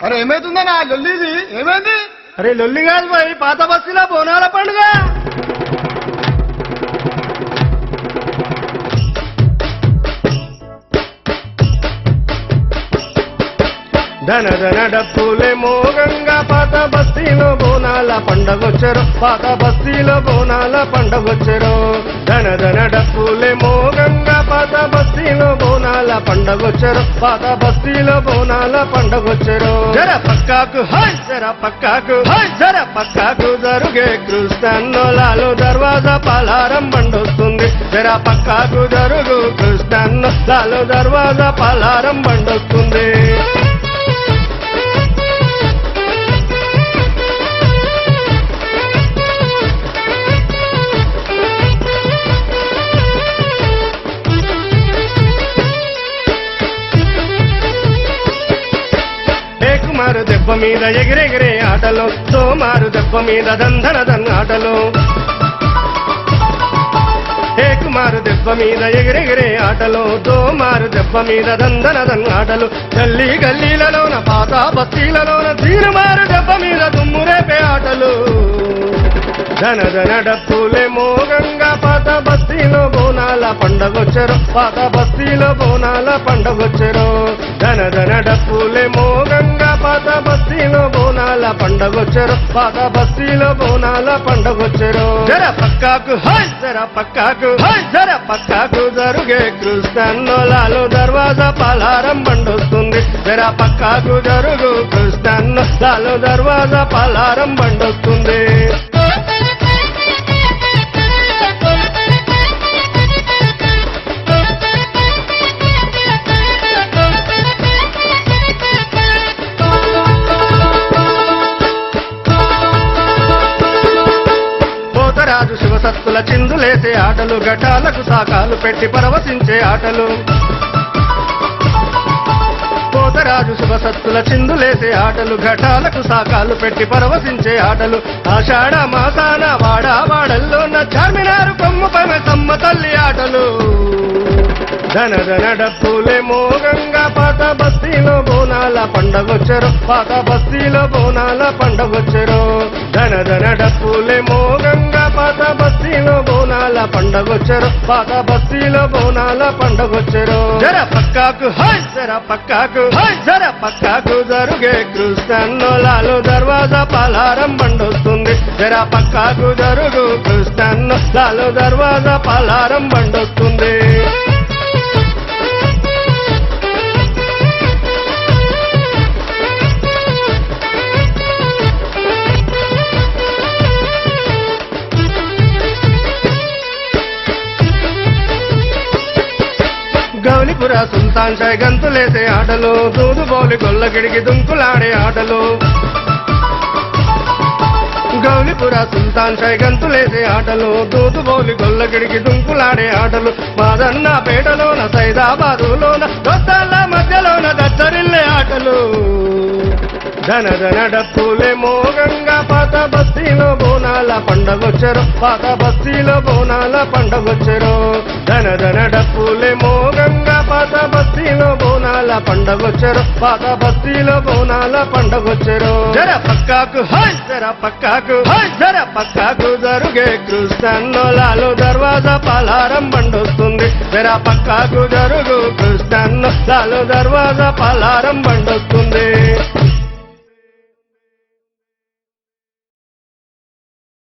అరే ఏమైతుందన్నా లొల్లిది ఏమైంది? అరే లొల్లి కాదు భాయ్, పాత బస్తీలో బోనాల పండుగ. ధన ధన డప్పులే మోగంగా పాత బస్తీలో బోనాల పండగొచ్చరు, పాత బస్తీలో బోనాల పండగొచ్చరు. ధన ధన డప్పులే మోగంగా పాత బస్తీలో బోనాల పండగొచ్చరు, పాత బస్తీలో బోనాల పండగొచ్చరు. జర పక్కాకు హాయ్, జర పక్కాకు హాయ్, జర పక్కాకు జరుగే కృష్ణన్నోలాలు దర్వాజా పాలారం బండొస్తుంది. జర పక్కాకు జరుగు కృష్ణన్నోలాలు దర్వాజా పాలారం బండొస్తుంది. ఏకుమారు దెబ్బ మీద ఎగిరెగిరే ఆటలు, సోమారు దెబ్బ మీద దంధన దన్నాటలు. ఏకుమారు దెబ్బ మీద ఎగిరెగిరే ఆటలు, దోమారు దెబ్బ మీద దంధన దన్నాటలు. గల్లీ గల్లీలలోన పాత బస్తీలలోన తీరుమారు దెబ్బ మీద దుమ్మురేపే ఆటలు. ధన ధన డప్పులే మోగంగా పాత బస్తీలో బోనాల పండగొచ్చరు, పాత బస్తీలో బోనాల పండగొచ్చరు. ధన ధన డప్పులే మోగంగా పాత బస్తీలో బోనాల పండగొచ్చరు, పాత బస్తీలో బోనాల పండగొచ్చరు. జర పక్కాకు హాయ్, జర పక్కాకు హాయ్, జర పక్కాకు జరుగే కృష్ణన్నోలాలు దర్వాజా పాలారం బండొస్తుంది. జర పక్కాకు జరుగు కృష్ణన్నోలాలు దర్వాజా పాలారం బండొస్తుంది. రాజు శివసత్తుల చిందులేసే ఆటలు, ఘటాలకు సాకాలు పెట్టి పరవశించే ఆటలు. పోతరాజు శివసత్తుల చిందులేసే ఆటలు, ఘటాలకు సాకాలు పెట్టి పరవశించే ఆటలు. ఆషాఢ మాసాన వాడా వాడల్లోన చార్మినారు కొమ్ము పైన సమ్మ తల్లి ఆటలు. ధన ధన డప్పులే మోగంగా పాత బస్తీలో బోనాల పండగొచ్చరు, పాత బస్తీలో బోనాల పండగొచ్చరు. ధన ధన డప్పులే మోగంగా పాత బస్తీలో బోనాల పండగొచ్చరు, పాత బస్తీలో బోనాల పండగొచ్చరు. జర పక్కాకు హాయ్, జర పక్కాకు హాయ్, జర పక్కాకు జరుగే కృష్ణన్నోలాలు దర్వాజా పాలారం బండొస్తుంది. జర పక్కాకు జరుగు కృష్ణన్నోలాలు దర్వాజా పాలారం బండొస్తుంది. గౌలిపుర సుల్తాన్ షాయ్ గంతులేసే ఆటలు, దూదుబౌలి గొల్లగిడికి దుంకులాడే ఆటలు. గౌలిపుర సుల్తాన్ షాయ్ గంతులేసే ఆటలు, దూదుబౌలి గొల్లగిడికి దుంకులాడే ఆటలు. మాదన్న పేటలోన సైదాబాదులోన దొస్తాల మధ్యలోన దచ్చరిల్లే ఆటలు. ధన ధన డప్పులే మోగంగా పాత బస్తీలో బోనాల పండగొచ్చరు, పాత బస్తీలో బోనాల పండగొచ్చరు. ధన ధన డప్పులే మోగంగా పాత బస్తీలో బోనాల పండగొచ్చరు, పాత బస్తీలో బోనాల పండగొచ్చరు. జర పక్కాకు హాయ్, జర పక్కాకు హాయ్, జర పక్కాకు జరుగే కృష్ణన్నోలాలు దర్వాజా పాలారం బండొస్తుంది. జర పక్కాకు జరుగు కృష్ణన్నోలాలు దర్వాజా పాలారం బండొస్తుంది.